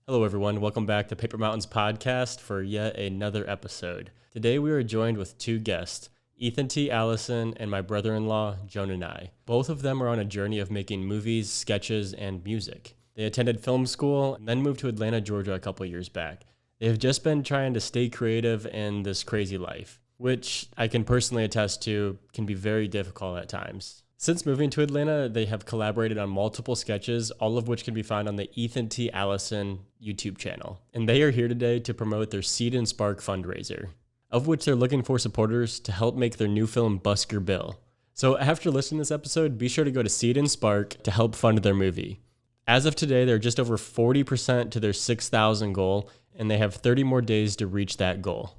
Hello, everyone. Welcome back to Paper Mountains Podcast for yet another episode. Today, we are joined with two guests, Ethan T. Allison and my brother-in-law, Jonah and I. Both of them are on a journey of making movies, sketches, and music. They attended film school and then moved to Atlanta, Georgia a couple years back. They have just been trying to stay creative in this crazy life, which I can personally attest to can be very difficult at times. Since moving to Atlanta, they have collaborated on multiple sketches, all of which can be found on the Ethan T. Allison YouTube channel. And they are here today to promote their Seed and Spark fundraiser, of which they're looking for supporters to help make their new film Busker Bill. So after listening to this episode, be sure to go to Seed and Spark to help fund their movie. As of today, they're just over 40% to their 6,000 goal, and they have 30 more days to reach that goal.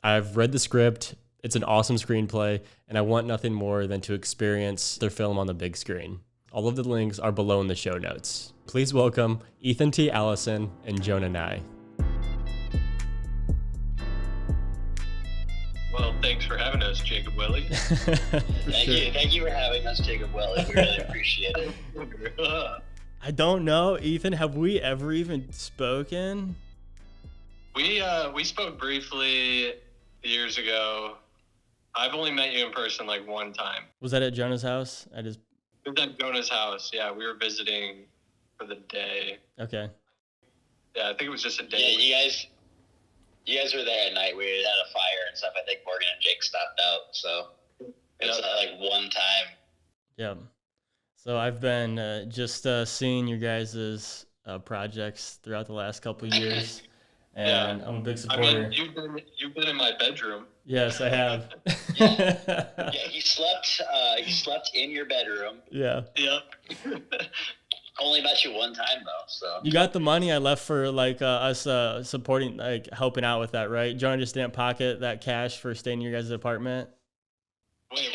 I've read the script. It's an awesome screenplay, and I want nothing more than to experience their film on the big screen. All of the links are below in the show notes. Please welcome Ethan T. Allison and Jonah and I. Well, thanks for having us, Jacob Willie. Thank you for having us, Jacob Willie. We really appreciate it. I don't know, Ethan, have we ever even spoken? We spoke briefly years ago. I've only met you in person like one time. Was that at Jonah's house? It was at Jonah's house. Yeah, we were visiting for the day. Okay. Yeah, I think it was just a day. Yeah, you guys were there at night. We had a fire and stuff. I think Morgan and Jake stopped out. So it was like one time. Yeah. So I've been just seeing your guys' projects throughout the last couple of years. And I'm a big supporter. I mean, you've been in my bedroom. Yes, I have. Yeah, he slept in your bedroom. Yeah. Yep. Only met you one time though, so. You got the money I left for like us supporting, like helping out with that, right? Jonah just didn't pocket that cash for staying in your guys' apartment. Wait.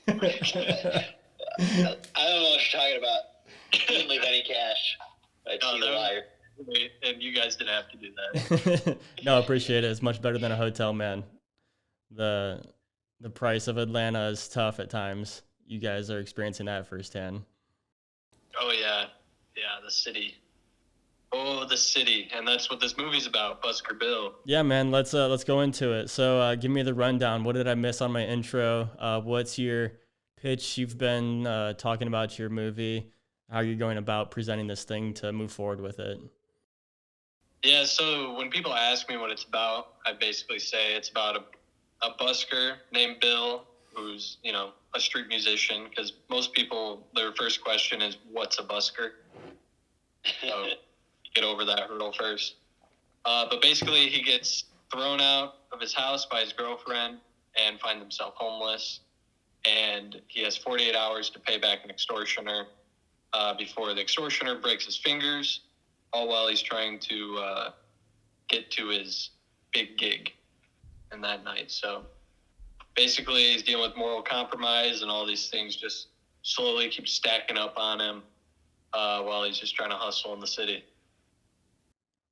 I don't know what you're talking about. You didn't leave any cash. He's a liar. And you guys didn't have to do that. No, I appreciate it. It's much better than a hotel, man. The price of Atlanta is tough at times. You guys are experiencing that firsthand. Oh yeah, the city. Oh, the city, and that's what this movie's about, Busker Bill. Yeah, man. Let's go into it. So, give me the rundown. What did I miss on my intro? What's your pitch? You've been talking about your movie. How are you going about presenting this thing to move forward with it? Yeah, so when people ask me what it's about, I basically say it's about a busker named Bill who's, a street musician, because most people, their first question is, what's a busker? So get over that hurdle first. But basically, he gets thrown out of his house by his girlfriend and finds himself homeless. And he has 48 hours to pay back an extortioner before the extortioner breaks his fingers, all while he's trying to get to his big gig in that night. So basically, he's dealing with moral compromise, and all these things just slowly keep stacking up on him while he's just trying to hustle in the city.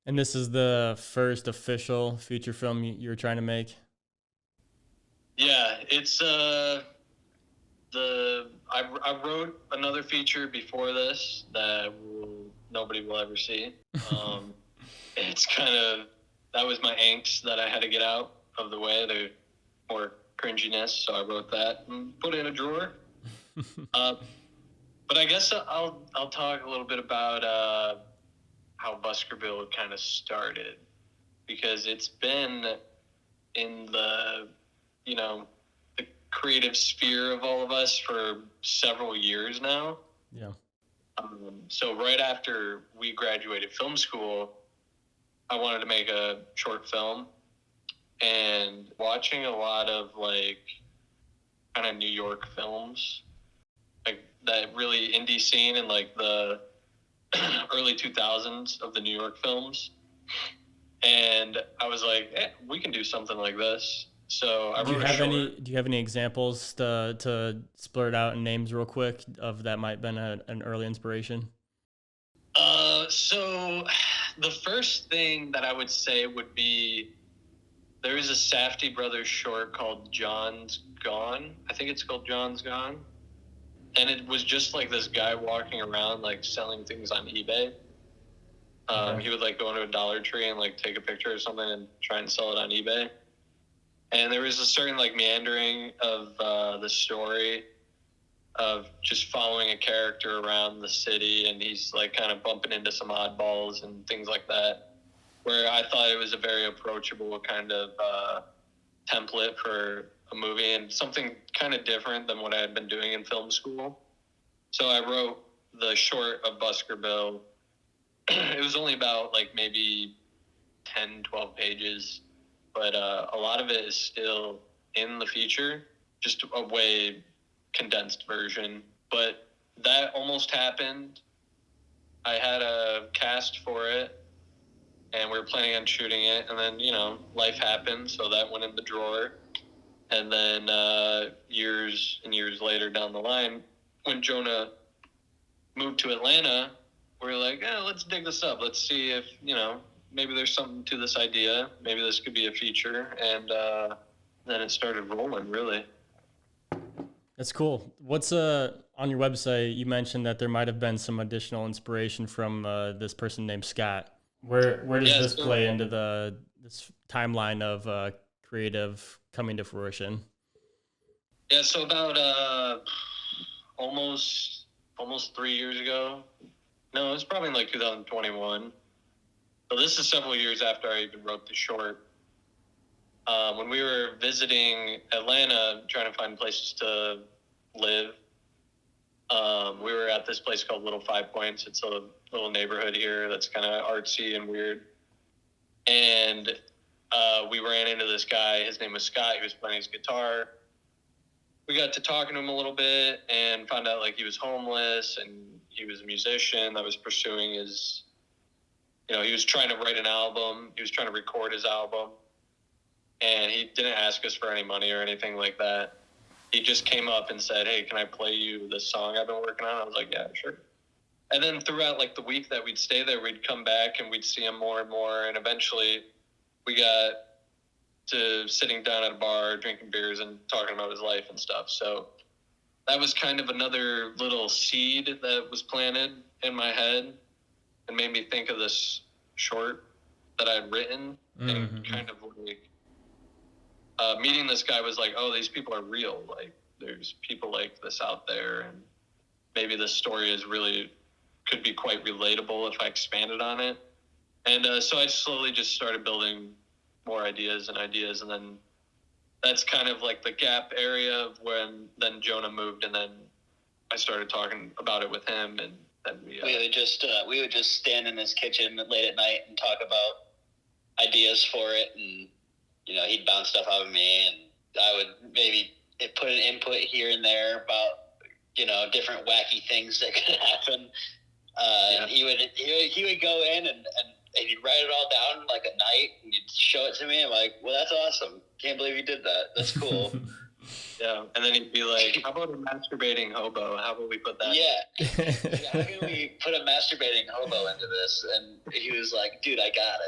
And this is the first official feature film you were trying to make? Yeah, it's I wrote another feature before this that nobody will ever see. It's that was my angst that I had to get out of the way, the more cringiness, so I wrote that and put it in a drawer. But I guess I'll talk a little bit about how Busker Bill kind of started, because it's been in the creative sphere of all of us for several years now. Yeah. So right after we graduated film school, I wanted to make a short film, and watching a lot of kind of New York films, like that really indie scene in the early 2000s of the New York films. And I was like, we can do something like this. So I wrote Do you have any examples to splurt out in names real quick of that might have been an early inspiration? So the first thing that I would say would be, there is a Safdie Brothers short called John's Gone. I think it's called John's Gone. And it was just like this guy walking around selling things on eBay. Okay. He would like go into a Dollar Tree and like take a picture or something and try and sell it on eBay. And there was a certain like meandering of the story of just following a character around the city, and he's like kind of bumping into some oddballs and things like that, where I thought it was a very approachable kind of template for a movie and something kind of different than what I had been doing in film school. So I wrote the short of Busker Bill. It was only about like maybe 10, 12 pages, but a lot of it is still in the feature, just a way condensed version. But that almost happened. I had a cast for it, and we were planning on shooting it, and then, you know, life happened, so that went in the drawer. And then years and years later down the line, when Jonah moved to Atlanta, we were like, let's dig this up. Let's see if, you know, maybe there's something to this idea. Maybe this could be a feature. And then it started rolling, really. That's cool. What's on your website, you mentioned that there might have been some additional inspiration from this person named Scott. Where does this play into this timeline of creative coming to fruition? Yeah, so about almost 3 years ago. No, it was probably in like 2021. So this is several years after I even wrote the short. When we were visiting Atlanta, trying to find places to live, we were at this place called Little Five Points. It's a little neighborhood here that's kind of artsy and weird. And we ran into this guy. His name was Scott. He was playing his guitar. We got to talking to him a little bit and found out like he was homeless and he was a musician that was pursuing his, you know, he was trying to write an album. He was trying to record his album. And he didn't ask us for any money or anything like that. He just came up and said, hey, can I play you this song I've been working on? I was like, yeah, sure. And then throughout like the week that we'd stay there, we'd come back and we'd see him more and more. And eventually we got to sitting down at a bar, drinking beers and talking about his life and stuff. So that was kind of another little seed that was planted in my head and made me think of this short that I'd written. Mm-hmm. And kind of like meeting this guy was like, oh, these people are real. Like there's people like this out there, and maybe this story is really could be quite relatable if I expanded on it. And so I slowly just started building more ideas, and then that's kind of like the gap area of when then Jonah moved, and then I started talking about it with him, and then we would just stand in his kitchen late at night and talk about ideas for it, and you know, he'd bounce stuff out of me, and I would maybe put an input here and there about, you know, different wacky things that could happen. And he would go in and he'd write it all down like a night, and he'd show it to me. I'm like, well, that's awesome. Can't believe you did that. That's cool. Yeah. And then he'd be like, how about a masturbating hobo? How about we put that? Yeah. How can we put a masturbating hobo into this? And he was like, dude, I got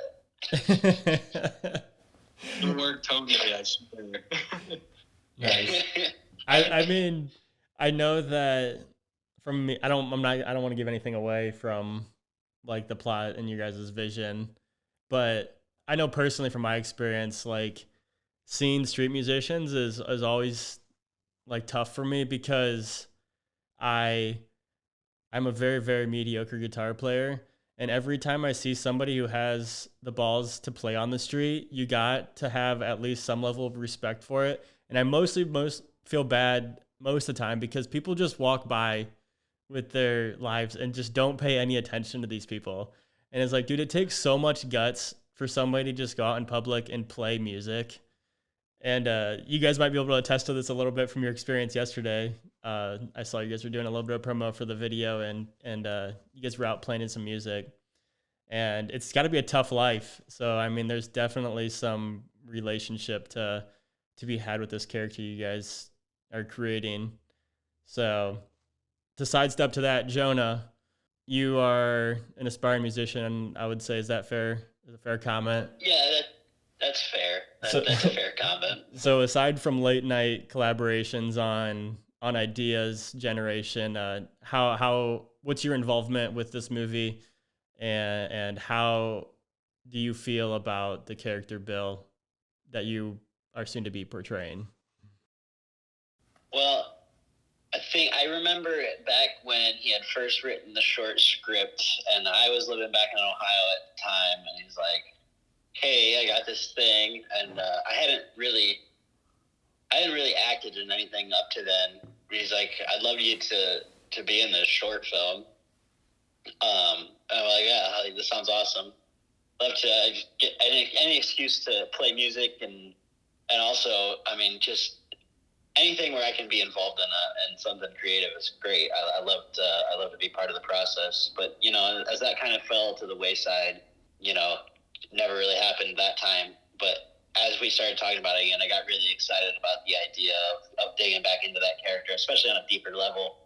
it. Good work, Tony. I swear. Nice. I mean, I know that from me, I don't want to give anything away from like the plot and your guys' vision, but I know personally from my experience, like seeing street musicians is always like tough for me because I'm a very, very mediocre guitar player. And every time I see somebody who has the balls to play on the street, you got to have at least some level of respect for it. And I most feel bad most of the time because people just walk by with their lives and just don't pay any attention to these people. And it's like, dude, it takes so much guts for somebody to just go out in public and play music. And you guys might be able to attest to this a little bit from your experience yesterday. I saw you guys were doing a little bit of promo for the video, and you guys were out playing some music. And it's got to be a tough life. So, I mean, there's definitely some relationship to be had with this character you guys are creating. So, to sidestep to that, Jonah, you are an aspiring musician, I would say. Is that fair? Is a fair comment? Yeah, that's fair. That's a fair comment. So aside from late night collaborations on ideas generation, how what's your involvement with this movie, and how do you feel about the character Bill that you are soon to be portraying? Well, I remember it back when he had first written the short script, and I was living back in Ohio at the time, and he's like, "Hey, I got this thing," and I hadn't really acted in anything up to then. He's like, "I'd love you to be in this short film." And I'm like, "Yeah, this sounds awesome. Love to get any excuse to play music and also, I mean, just anything where I can be involved in something creative is great. I love to be part of the process. But as that kind of fell to the wayside, never really happened that time. But as we started talking about it again, I got really excited about the idea of digging back into that character, especially on a deeper level.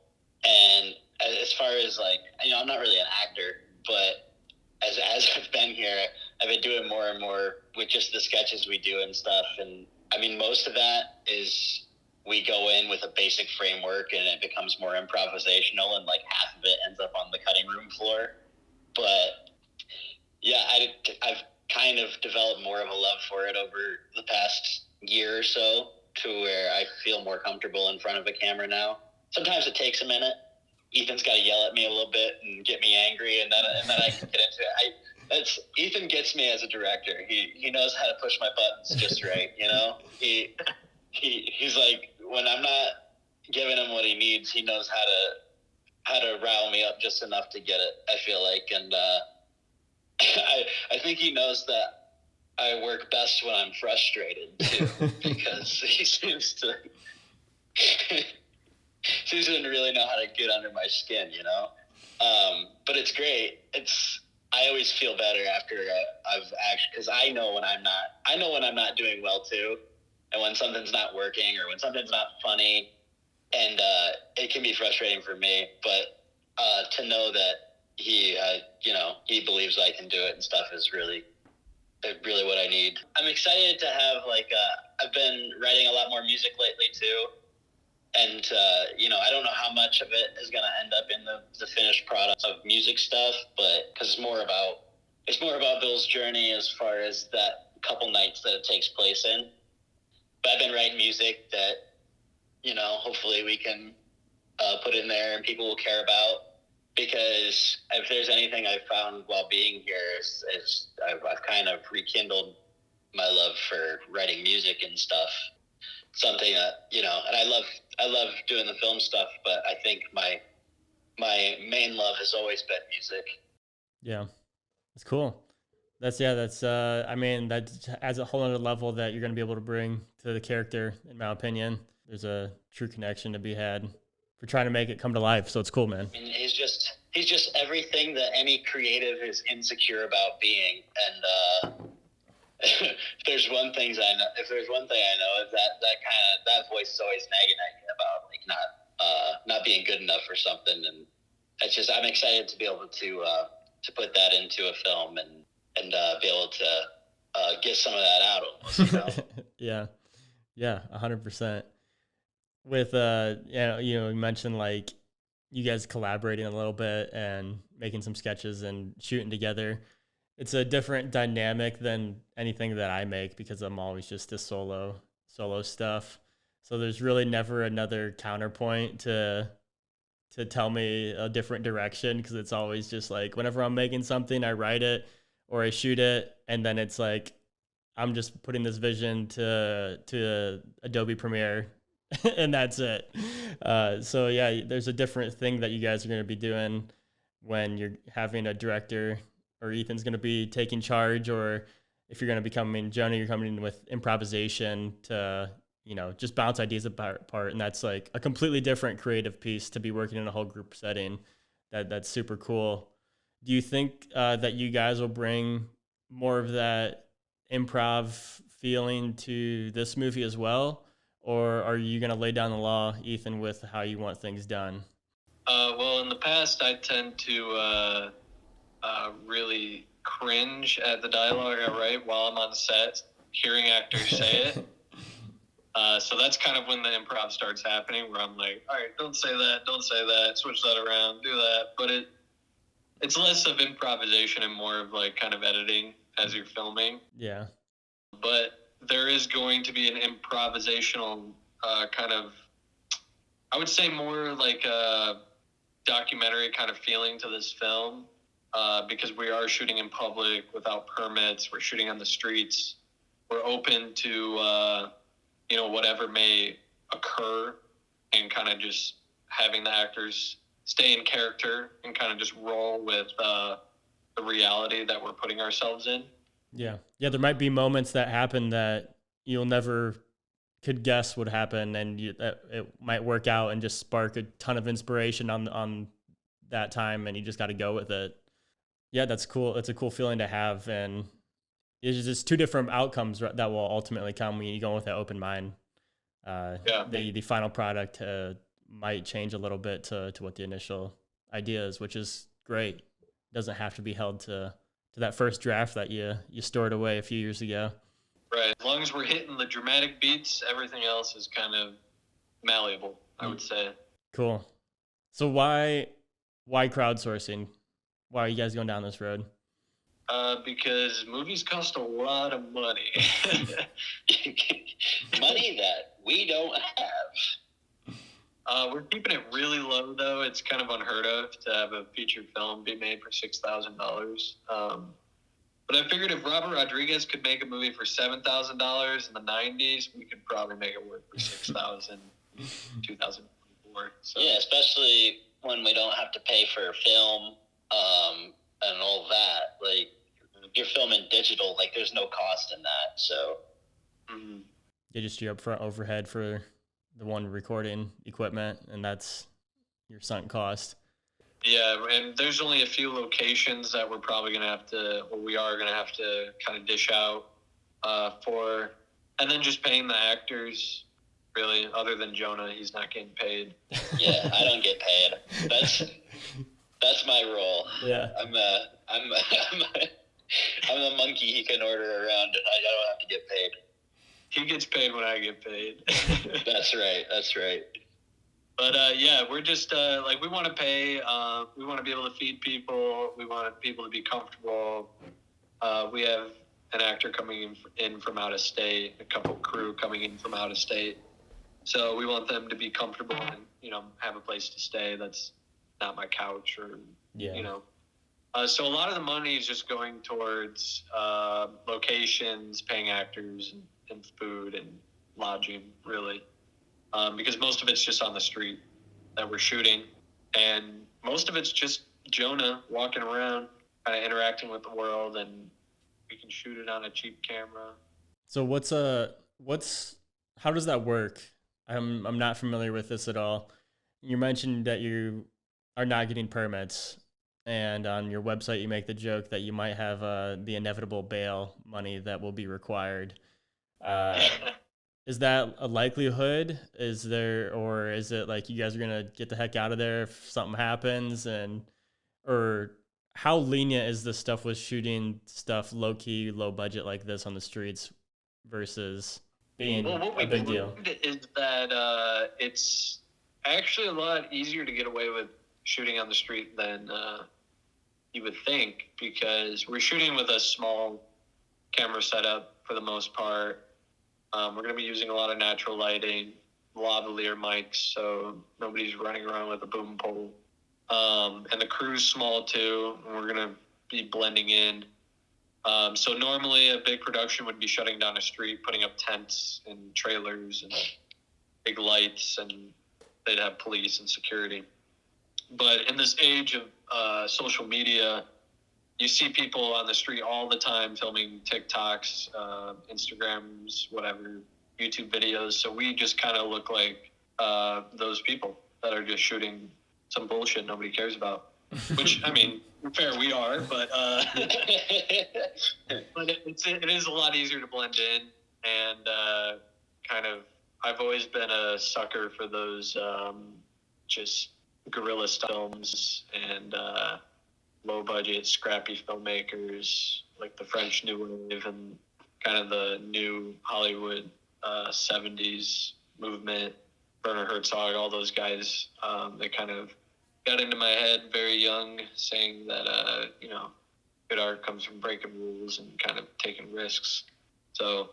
And as far as I'm not really an actor, but as I've been here, I've been doing more and more with just the sketches we do and stuff. And I mean, most of that is we go in with a basic framework and it becomes more improvisational, and half of it ends up on the cutting room floor. But yeah, I've kind of developed more of a love for it over the past year or so, to where I feel more comfortable in front of a camera now. Sometimes it takes a minute. Ethan's got to yell at me a little bit and get me angry, and then I can get into it. Ethan gets me as a director. He knows how to push my buttons just right. He's like, when I'm not giving him what he needs, he knows how to rile me up just enough to get it, I feel like. And I think he knows that I work best when I'm frustrated too, because he seems to really know how to get under my skin, but it's great. I always feel better after I've actually, because I know when I'm not doing well too, and when something's not working or when something's not funny, and it can be frustrating for me. But to know that he believes I can do it and stuff is really what I need. I'm excited to have I've been writing a lot more music lately too, and I don't know how much of it is going to end up in the finished product of music stuff, but because it's more about Bill's journey as far as that couple nights that it takes place in. But I've been writing music that, hopefully we can put in there and people will care about. Because if there's anything I've found while being here is I've kind of rekindled my love for writing music and stuff. Something that, and I love doing the film stuff, but I think my main love has always been music. Yeah, that's cool. That's I mean, that adds a whole other level that you're going to be able to bring to the character, in my opinion. There's a true connection to be had for trying to make it come to life. So it's cool, man. And he's just everything that any creative is insecure about being. And if there's one thing I know, is that voice is always nagging at you about not being good enough for something. And it's just, I'm excited to be able to put that into a film and be able to get some of that out almost, Yeah, 100%. With you mentioned you guys collaborating a little bit and making some sketches and shooting together. It's a different dynamic than anything that I make, because I'm always just a solo stuff. So there's really never another counterpoint to tell me a different direction, because it's always just whenever I'm making something, I write it or I shoot it, and then it's I'm just putting this vision to Adobe Premiere and that's it. So yeah, there's a different thing that you guys are going to be doing when you're having a director, or Ethan's going to be taking charge, or if you're going to be coming, Jonah, you're coming in with improvisation to, just bounce ideas apart. And that's a completely different creative piece to be working in a whole group setting. That's super cool. Do you think that you guys will bring more of that improv feeling to this movie as well? Or are you going to lay down the law, Ethan, with how you want things done? Well, in the past, I tend to really cringe at the dialogue I write while I'm on set, hearing actors say it. So that's kind of when the improv starts happening, where I'm like, all right, don't say that, switch that around, do that. But It's less of improvisation and more of like kind of editing as you're filming. Yeah. But there is going to be an improvisational kind of, I would say more like a documentary kind of feeling to this film because we are shooting in public without permits. We're shooting on the streets. We're open to, whatever may occur and kind of just having the actors stay in character and kind of just roll with the reality that we're putting ourselves in. Yeah. Yeah. There might be moments that happen that you'll never could guess would happen, and it might work out and just spark a ton of inspiration on that time, and you just got to go with it. Yeah, that's cool. It's a cool feeling to have, and it's just two different outcomes that will ultimately come when you go with that open mind. The final product might change a little bit to what the initial idea is, which is great. Doesn't have to be held to that first draft that you stored away a few years ago. Right. As long as we're hitting the dramatic beats, everything else is kind of malleable, I would say. Cool. So why crowdsourcing? Why are you guys going down this road? Because movies cost a lot of money. Money that we don't have. We're keeping it really low, though. It's kind of unheard of to have a feature film be made for $6,000. But I figured if Robert Rodriguez could make a movie for $7,000 in the 90s, we could probably make it work for $6,000 in 2024. So. Yeah, especially when we don't have to pay for film and all that. Like, if you're filming digital, like, there's no cost in that. So, You just your upfront overhead for the one recording equipment, and that's your sunk cost. Yeah, and there's only a few locations that we're probably going to have to, or we are going to have to kind of dish out for, and then just paying the actors, really, other than Jonah, he's not getting paid. Yeah, I don't get paid. That's my role. Yeah. I'm the monkey he can order around, and I don't have to get paid. He gets paid when I get paid. That's right. But we're just we want to pay. We want to be able to feed people. We want people to be comfortable. We have an actor coming in from out of state, a couple crew coming in from out of state. So we want them to be comfortable and have a place to stay. That's not my couch or So a lot of the money is just going towards locations, paying actors, and food and lodging, really. Because most of it's just on the street that we're shooting. And most of it's just Jonah walking around, kind of interacting with the world, and we can shoot it on a cheap camera. So how does that work? I'm not familiar with this at all. You mentioned that you are not getting permits, and on your website you make the joke that you might have the inevitable bail money that will be required. Is that a likelihood? Or is it like you guys are gonna get the heck out of there if something happens? Or how lenient is the stuff with shooting stuff low key, low budget like this on the streets versus being a big deal? Is that it's actually a lot easier to get away with shooting on the street than you would think, because we're shooting with a small camera setup for the most part. We're going to be using a lot of natural lighting, lavalier mics, so nobody's running around with a boom pole. And the crew's small too, and we're going to be blending in. So normally a big production would be shutting down a street, putting up tents and trailers and big lights, and they'd have police and security. But in this age of social media, you see people on the street all the time filming TikToks, Instagrams, whatever, YouTube videos. So we just kind of look like those people that are just shooting some bullshit nobody cares about. Which, I mean, fair, we are, but but it is a lot easier to blend in. And I've always been a sucker for those just guerrilla films and low budget, scrappy filmmakers like the French New Wave and kind of the new Hollywood 70s movement, Werner Herzog, all those guys. They kind of got into my head very young, saying that good art comes from breaking rules and kind of taking risks. So,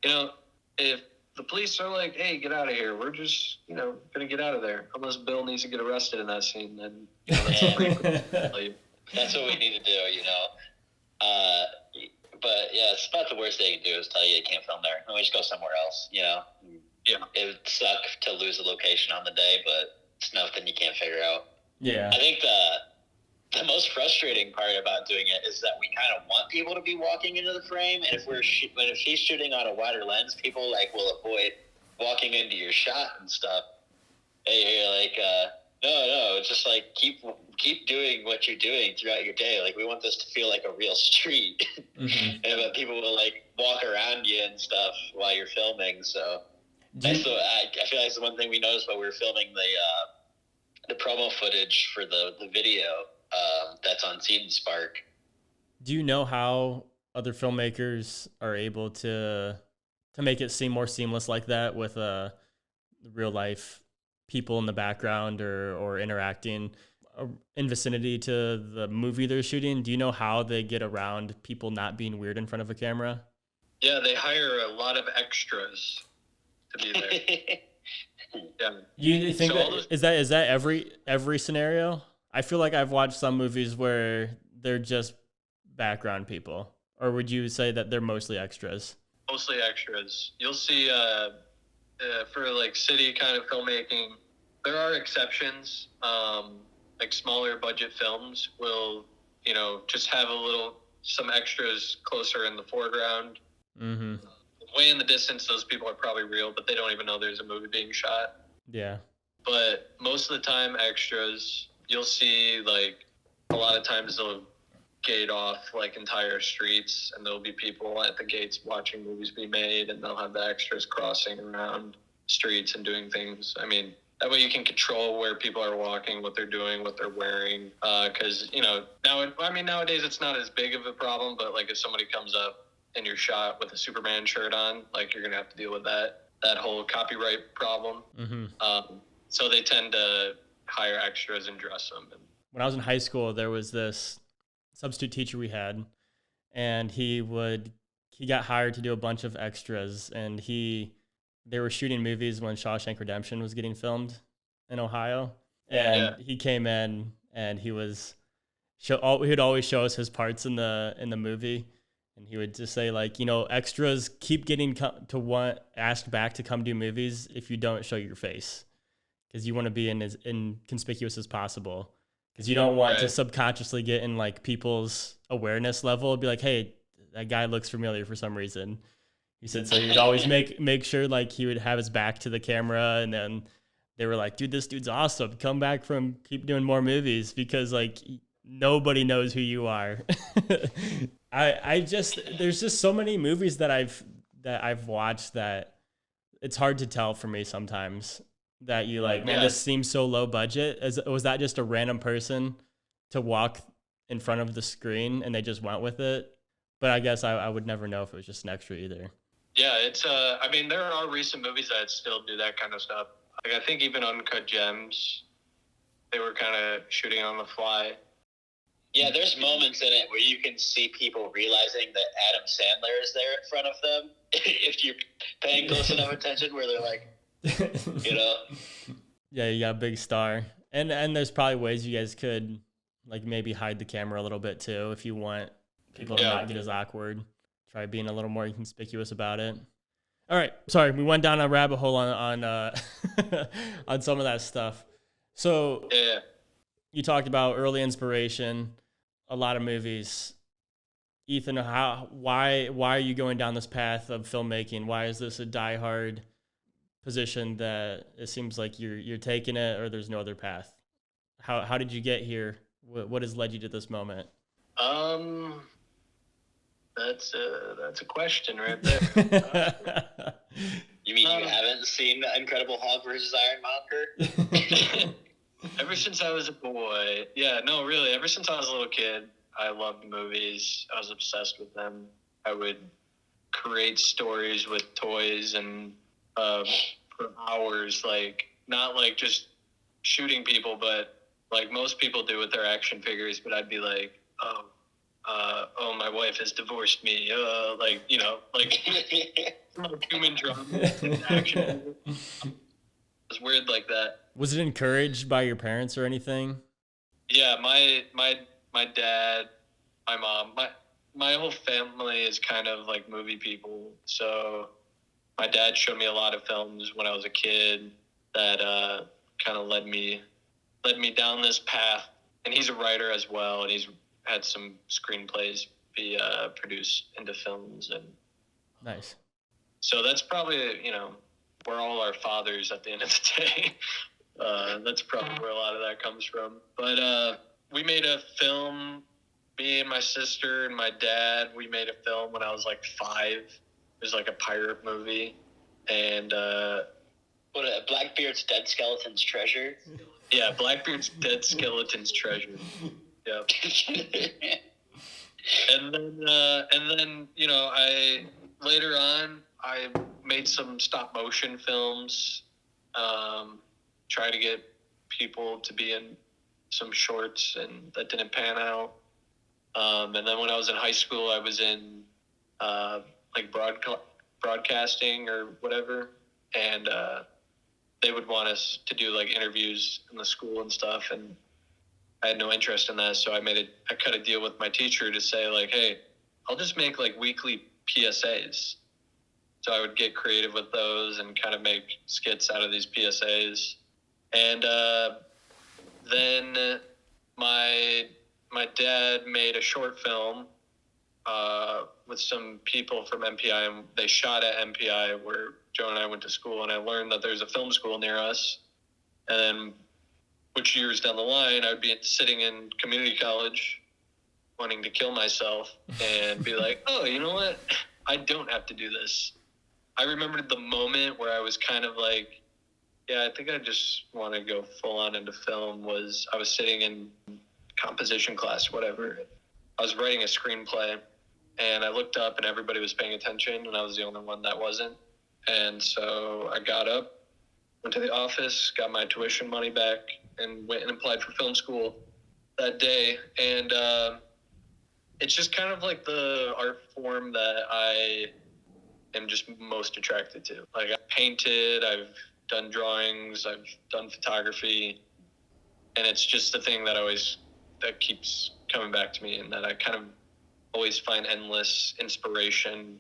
if the police are like, "Hey, get out of here," we're just gonna get out of there. Unless Bill needs to get arrested in that scene, then that's a pretty cool. That's what we need to do, But yeah, it's about the worst they can do is tell you can't film there. And we just go somewhere else, Yeah. It would suck to lose a location on the day, but it's nothing you can't figure out. Yeah. I think the most frustrating part about doing it is that we kind of want people to be walking into the frame, and if he's shooting on a wider lens, people will avoid walking into your shot and stuff. And you're like, no, just keep doing what you're doing throughout your day. We want this to feel like a real street, Mm-hmm. and people will walk around you and stuff while you're filming. So I feel like it's the one thing we noticed while we were filming the promo footage for the video that's on Seed and Spark. Do you know how other filmmakers are able to make it seem more seamless like that with real life people in the background or interacting in vicinity to the movie they're shooting? Do you know how they get around people not being weird in front of a camera? Yeah, they hire a lot of extras to be there. Yeah. You think is that every scenario? I feel like I've watched some movies where they're just background people, or would you say that they're mostly extras? Mostly extras. You'll see for city kind of filmmaking, there are exceptions. Smaller budget films will just have some extras closer in the foreground. Mm-hmm. Way in the distance, those people are probably real, but they don't even know there's a movie being shot. Yeah. But most of the time, extras, you'll see a lot of times they'll gate off entire streets, and there'll be people at the gates watching movies be made, and they'll have the extras crossing around streets and doing things. I mean, that way you can control where people are walking, what they're doing, what they're wearing. Because nowadays it's not as big of a problem, but if somebody comes up and you're shot with a Superman shirt on, you're gonna have to deal with that whole copyright problem. Mm-hmm. So they tend to hire extras and dress them. When I was in high school, there was this substitute teacher we had, and he got hired to do a bunch of extras, and they were shooting movies when Shawshank Redemption was getting filmed in Ohio, and he came in and he would always show us his parts in the movie. And he would just say extras keep getting asked back to come do movies if you don't show your face, because you want to be as inconspicuous as possible, because you don't want to subconsciously get in people's awareness level and be like, hey, that guy looks familiar for some reason. He said so he would always make sure he would have his back to the camera, and then they were like, dude, this dude's awesome. Come back keep doing more movies, because nobody knows who you are. There's just so many movies that I've watched that it's hard to tell for me sometimes that man, this seems so low budget. Was that just a random person to walk in front of the screen and they just went with it? But I guess I would never know if it was just an extra either. Yeah, it's there are recent movies that still do that kind of stuff. I think even Uncut Gems, they were kind of shooting on the fly. Yeah, there's moments in it where you can see people realizing that Adam Sandler is there in front of them if you're paying close enough attention, where they're like, Yeah, you got a big star. And there's probably ways you guys could maybe hide the camera a little bit too if you want people to not get as awkward. Try being a little more inconspicuous about it. All right, sorry, we went down a rabbit hole on on some of that stuff. So you talked about early inspiration, a lot of movies. Ethan, why are you going down this path of filmmaking? Why is this a diehard position that it seems like you're taking it, or there's no other path? How did you get here? What has led you to this moment? That's a question right there. You mean you haven't seen Incredible Hulk versus Iron Monger? Ever since I was a boy. Yeah, no, really. Ever since I was a little kid, I loved movies. I was obsessed with them. I would create stories with toys and for hours, not just shooting people, but like most people do with their action figures, but I'd be like, oh, my wife has divorced me. Like, you know, like human drama action. It's weird like that. Was it encouraged by your parents or anything? Yeah, my dad, my mom, my whole family is kind of like movie people. So my dad showed me a lot of films when I was a kid that kind of led me down this path. And he's a writer as well, and he's had some screenplays be produced into films. And Nice. so that's probably, you know, we're all our fathers at the end of the day. That's probably where a lot of that comes from. But we made a film, me and my sister and my dad, we made a film when I was like 5. It was like a pirate movie. And Blackbeard's Dead Skeleton's Treasure. Yeah, Blackbeard's Dead Skeleton's Treasure. Yeah. And then, you know, later on, I made some stop motion films, try to get people to be in some shorts, and that didn't pan out. And then when I was in high school, I was in like broadcasting or whatever, and they would want us to do like interviews in the school and stuff, and I had no interest in that, so I cut a deal with my teacher to say like, hey, I'll just make like weekly PSAs. So I would get creative with those and kind of make skits out of these PSAs. And then my dad made a short film with some people from MPI, and they shot at MPI where Jonah and I went to school, and I learned that there's a film school near us. And then, which years down the line, I would be sitting in community college wanting to kill myself and be like, oh, you know what? I don't have to do this. I remembered the moment where I was kind of like, yeah, I think I just want to go full on into film. I was sitting in composition class, whatever. I was writing a screenplay, and I looked up and everybody was paying attention, and I was the only one that wasn't. And so I got up, went to the office, got my tuition money back, and went and applied for film school that day. And it's just kind of like the art form that I am just most attracted to. Like, I've painted, I've done drawings, I've done photography, and it's just the thing that keeps coming back to me, and that I kind of always find endless inspiration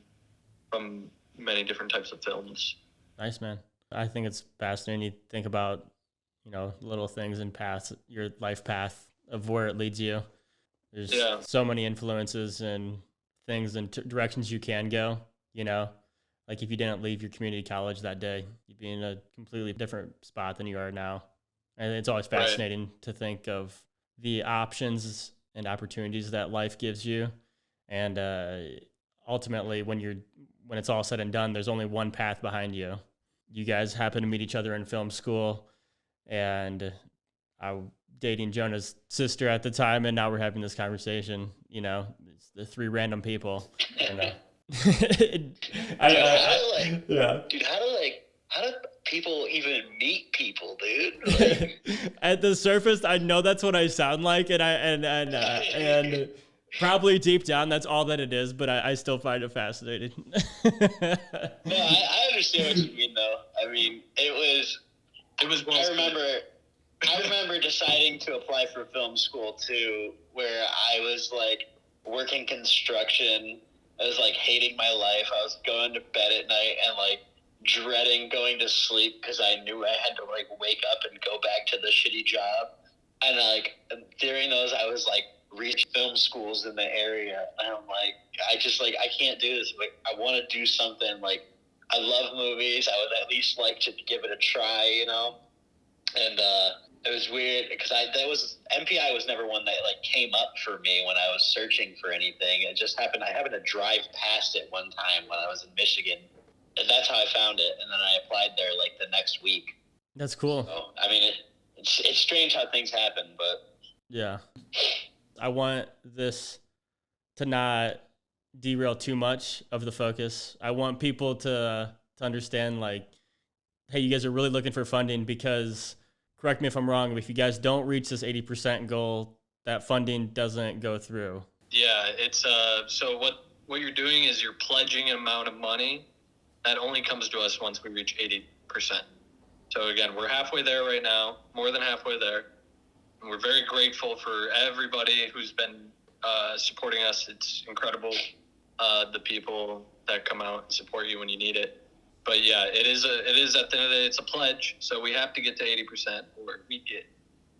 from many different types of films. Nice, man. I think it's fascinating. You think about, you know, little things and paths, your life path of where it leads you. There's so many influences and things and directions you can go, you know. Like, if you didn't leave your community college that day, you'd be in a completely different spot than you are now. And it's always fascinating to think of the options and opportunities that life gives you. And ultimately, when it's all said and done, there's only one path behind you. You guys happen to meet each other in film school, and I was dating Jonah's sister at the time, and now we're having this conversation. You know, it's the 3 random people. And, Dude, how do people even meet people, dude? Like, at the surface, I know that's what I sound like, and probably deep down, that's all that it is. But I still find it fascinating. No, I understand what you mean, though. I mean, it was. I remember deciding to apply for film school too, where I was like working construction. I was like hating my life. I was going to bed at night and like dreading going to sleep because I knew I had to like wake up and go back to the shitty job. And like during those, I was like reaching film schools in the area, and I'm like, I can't do this. Like, I want to do something. Like, I love movies. I would at least like to give it a try, you know. And it was weird because MPI was never one that like came up for me when I was searching for anything. It just happened. I happened to drive past it one time when I was in Michigan, and that's how I found it. And then I applied there like the next week. That's cool. So, I mean, it's strange how things happen, but yeah. I want this to not derail too much of the focus. I want people to understand, like, hey, you guys are really looking for funding because correct me if I'm wrong, but if you guys don't reach this 80% goal, that funding doesn't go through. Yeah, it's so what you're doing is you're pledging an amount of money that only comes to us once we reach 80%. So again, we're halfway there right now, more than halfway there. And we're very grateful for everybody who's been supporting us. It's incredible, the people that come out and support you when you need it. But yeah, it is at the end of the day, it's a pledge. So we have to get to 80% or we get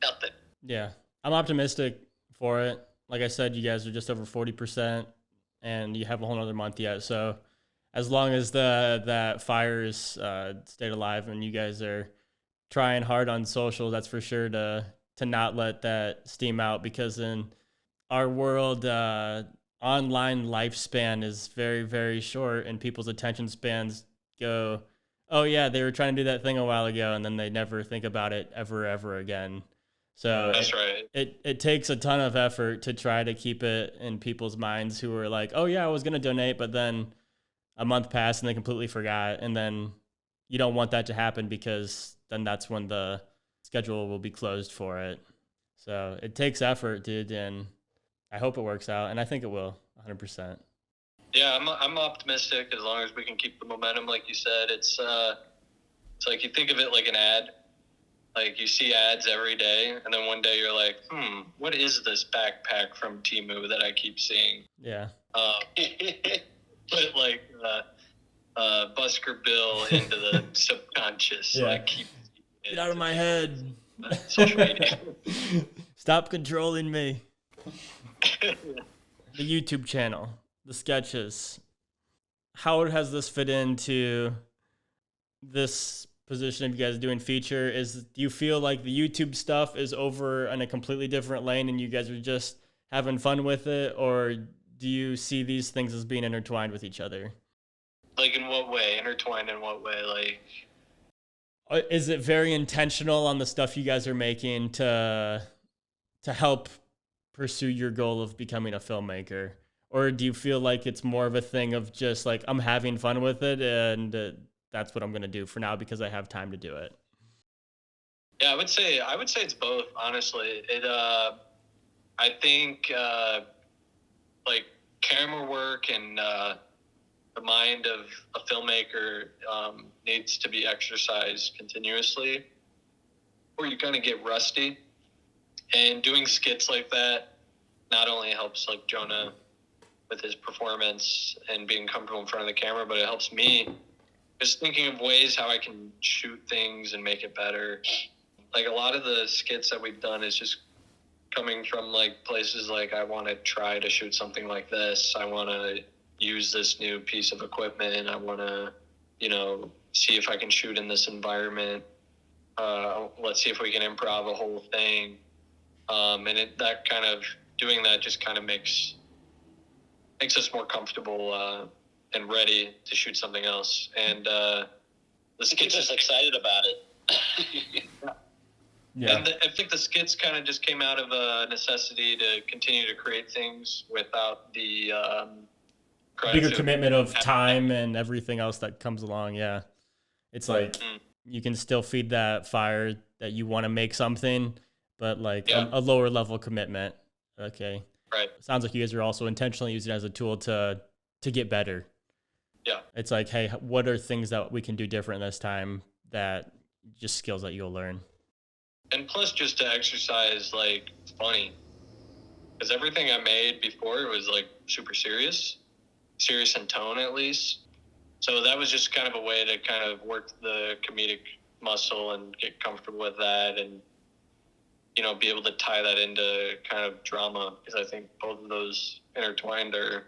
nothing. Yeah, I'm optimistic for it. Like I said, you guys are just over 40%, and you have a whole other month yet. So as long as that fire is stayed alive and you guys are trying hard on social, that's for sure to not let that steam out, because in our world, online lifespan is very, very short, and people's attention spans go, oh yeah, they were trying to do that thing a while ago, and then they never think about it ever again. So that's right. It takes a ton of effort to try to keep it in people's minds who are like, oh yeah, I was going to donate, but then a month passed and they completely forgot. And then you don't want that to happen, because then that's when the schedule will be closed for it. So it takes effort, dude. And I hope it works out. And I think it will 100%. Yeah, I'm optimistic as long as we can keep the momentum. Like you said, it's like you think of it like an ad. Like you see ads every day, and then one day you're like, what is this backpack from Temu that I keep seeing? Yeah. Put like Busker Bill into the subconscious. Yeah. Like get out of my head. Social media. Stop controlling me. The YouTube channel, the sketches. How has this fit into this position of you guys doing feature? Do you feel like the YouTube stuff is over in a completely different lane and you guys are just having fun with it, or do you see these things as being intertwined with each other? Like in what way? Intertwined in what way? Like, is it very intentional on the stuff you guys are making to help pursue your goal of becoming a filmmaker? Or do you feel like it's more of a thing of just like, I'm having fun with it and that's what I'm going to do for now because I have time to do it? Yeah, I would say it's both, honestly. I think like camera work and the mind of a filmmaker needs to be exercised continuously, or you kind of get rusty. And doing skits like that not only helps like Jonah with his performance and being comfortable in front of the camera, but it helps me just thinking of ways how I can shoot things and make it better. Like a lot of the skits that we've done is just coming from like places like, I want to try to shoot something like this. I want to use this new piece of equipment. I want to, see if I can shoot in this environment. Let's see if we can improv a whole thing. And that kind of doing that just kind of makes us more comfortable and ready to shoot something else. And the skits just excited about it. Yeah. And I think the skits kind of just came out of a necessity to continue to create things without the bigger commitment of time and everything else that comes along. Yeah. It's like you can still feed that fire that you want to make something, but like a lower level commitment. Okay. Right. Sounds like you guys are also intentionally using it as a tool to get better. Yeah. It's like, hey, what are things that we can do different this time, that just skills that you'll learn? And plus just to exercise like funny, because everything I made before was like super serious in tone at least. So that was just kind of a way to kind of work the comedic muscle and get comfortable with that, and be able to tie that into kind of drama, because I think both of those intertwined are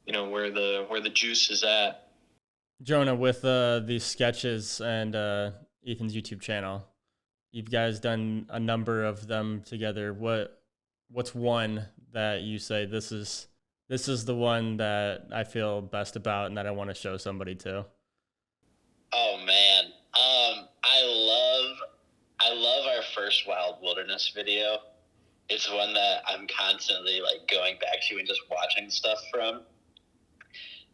where the juice is at. Jonah, with these sketches and Ethan's YouTube channel, you guys done a number of them together. What's one that you say this is the one that I feel best about and that I want to show somebody to? Oh man, I love our first Wild Wilderness video. It's one that I'm constantly like going back to and just watching stuff from,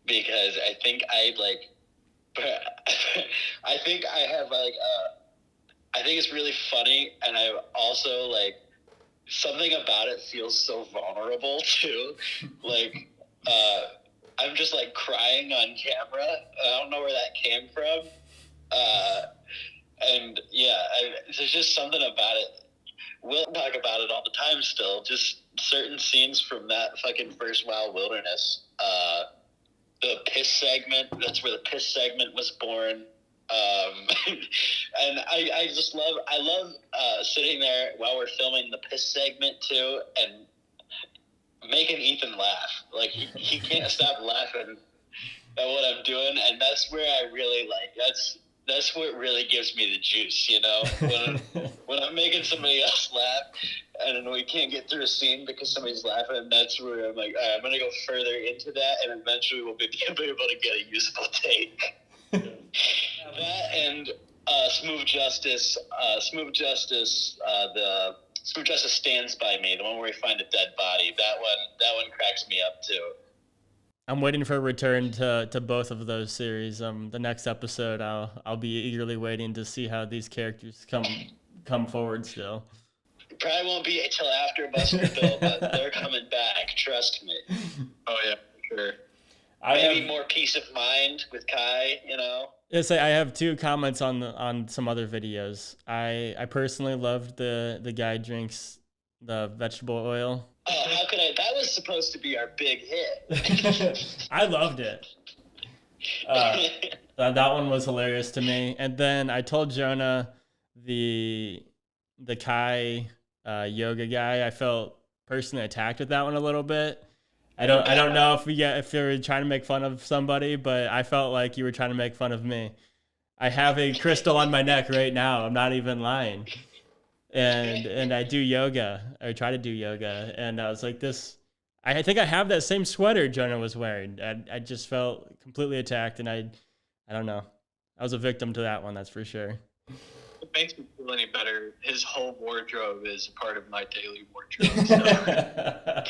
because I think I have like I think it's really funny, and I also like something about it feels so vulnerable too. Like, I'm just like crying on camera. I don't know where that came from. And yeah, there's just something about it. We'll talk about it all the time still. Just certain scenes from that fucking first Wild Wilderness. The piss segment, that's where the piss segment was born. And I just love sitting there while we're filming the piss segment too, and making Ethan laugh. Like he can't stop laughing at what I'm doing, and that's where I really like. That's what really gives me the juice, you know. When I'm making somebody else laugh, and we can't get through a scene because somebody's laughing, that's where I'm like, all right, I'm gonna go further into that, and eventually we'll be able to get a usable take. That and Smooth Justice. Smooth Justice Stands By Me, the one where we find a dead body. That one cracks me up too. I'm waiting for a return to both of those series. The next episode, I'll be eagerly waiting to see how these characters come forward still. It probably won't be until after Busker Bill, but they're coming back. Trust me. Oh yeah, sure. Maybe more peace of mind with Kai, you know. Yes, I have two comments on some other videos. I personally loved the guy drinks the vegetable oil. Oh, how could I? That was supposed to be our big hit. I loved it. That one was hilarious to me. And then I told Jonah the Kai yoga guy. I felt personally attacked with that one a little bit. I don't know if you were trying to make fun of somebody, but I felt like you were trying to make fun of me. I have a crystal on my neck right now. I'm not even lying. And I do yoga, or try to do yoga, and I was like, this. I think I have that same sweater Jonah was wearing. I just felt completely attacked, and I don't know. I was a victim to that one, that's for sure. It makes me feel any better. His whole wardrobe is part of my daily wardrobe. So.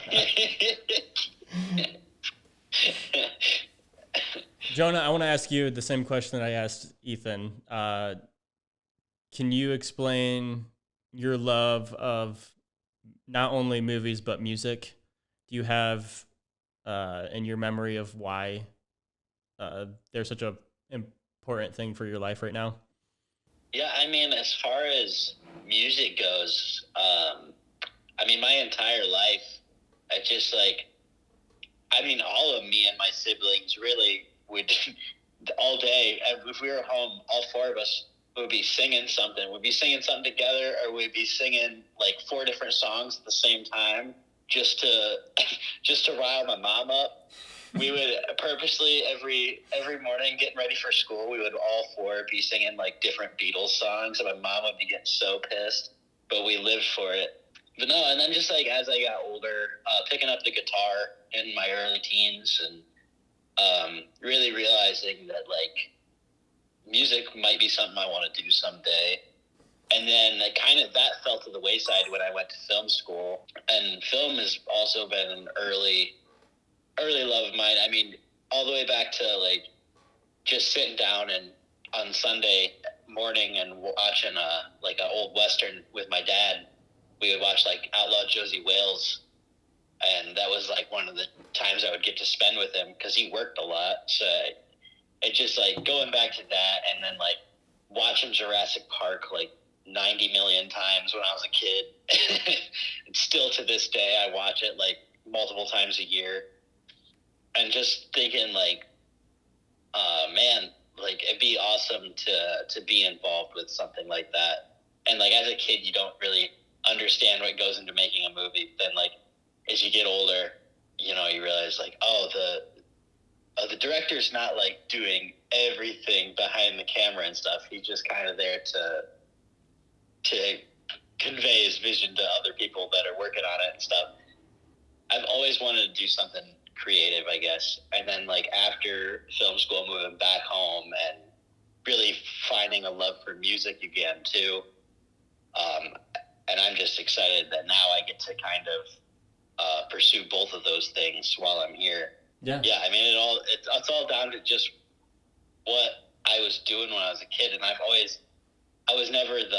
Jonah, I want to ask you the same question that I asked Ethan. Can you explain your love of not only movies but music? Do you have in your memory of why they're such a important thing for your life right now? Yeah, I mean, as far as music goes, I mean, my entire life, all of me and my siblings really would all day, if we were home, all four of us would be singing something. We'd be singing something together, or we'd be singing like 4 different songs at the same time just to rile my mom up. We would purposely every morning getting ready for school, we would all four be singing like different Beatles songs, and my mom would be getting so pissed, but we lived for it. But no, and then just like as I got older, picking up the guitar in my early teens, and really realizing that like music might be something I want to do someday. And then that fell to the wayside when I went to film school. And film has also been an early love of mine. I mean, all the way back to like just sitting down and on Sunday morning and watching like an old Western with my dad. We would watch like Outlaw Josie Wales, and that was like one of the times I would get to spend with him because he worked a lot. So it just like going back to that, and then like watching Jurassic Park like 90 million times when I was a kid. And still to this day I watch it like multiple times a year, and just thinking like, man, like it'd be awesome to be involved with something like that. And like as a kid you don't really understand what goes into making a movie. Then like as you get older, you know, you realize like, the director's not like doing everything behind the camera and stuff. He's just kind of there to convey his vision to other people that are working on it and stuff. I've always wanted to do something creative, I guess. And then like after film school, moving back home and really finding a love for music again too. And I'm just excited that now I get to kind of pursue both of those things while I'm here. Yeah. Yeah, I mean, it's all down to just what I was doing when I was a kid. And I've always I was never like